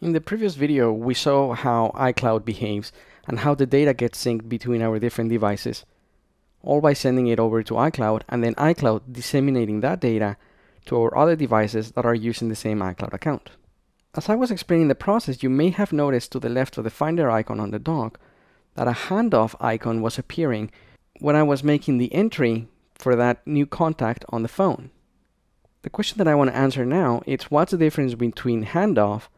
In the previous video, we saw how iCloud behaves and how the data gets synced between our different devices, all by sending it over to iCloud and then iCloud disseminating that data to our other devices that are using the same iCloud account. As I was explaining the process, you may have noticed to the left of the Finder icon on the dock that a Handoff icon was appearing when I was making the entry for that new contact on the phone. The question that I want to answer now is what's the difference between Handoff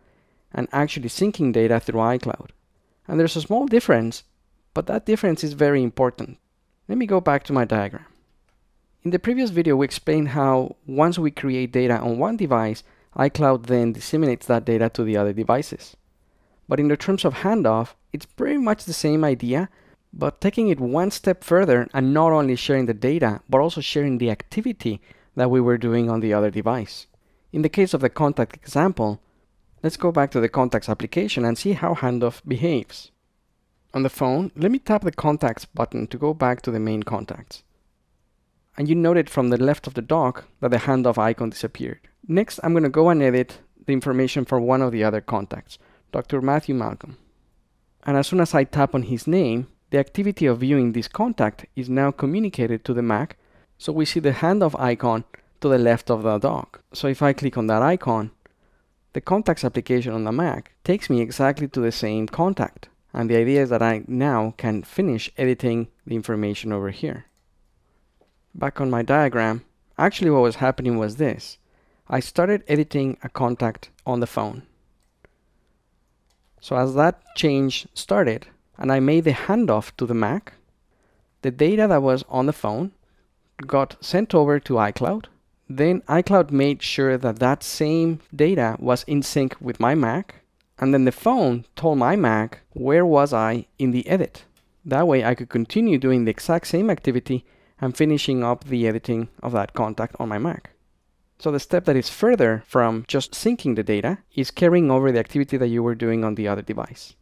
and actually syncing data through iCloud? And there's a small difference, but that difference is very important. Let me go back to my diagram. In the previous video, we explained how once we create data on one device, iCloud then disseminates that data to the other devices. But in the terms of Handoff, it's pretty much the same idea, but taking it one step further and not only sharing the data, but also sharing the activity that we were doing on the other device. In the case of the contact example, let's go back to the contacts application and see how Handoff behaves. On the phone, let me tap the contacts button to go back to the main contacts. And you noted from the left of the dock that the Handoff icon disappeared. Next, I'm going to go and edit the information for one of the other contacts, Dr. Matthew Malcolm. And as soon as I tap on his name, the activity of viewing this contact is now communicated to the Mac, so we see the Handoff icon to the left of the dock. So if I click on that icon, the contacts application on the Mac takes me exactly to the same contact. And the idea is that I now can finish editing the information over here. Back on my diagram, actually what was happening was this. I started editing a contact on the phone. So as that change started, and I made the handoff to the Mac, the data that was on the phone got sent over to iCloud. Then iCloud made sure that that same data was in sync with my Mac. And then the phone told my Mac where was I in the edit. That way I could continue doing the exact same activity and finishing up the editing of that contact on my Mac. So the step that is further from just syncing the data is carrying over the activity that you were doing on the other device.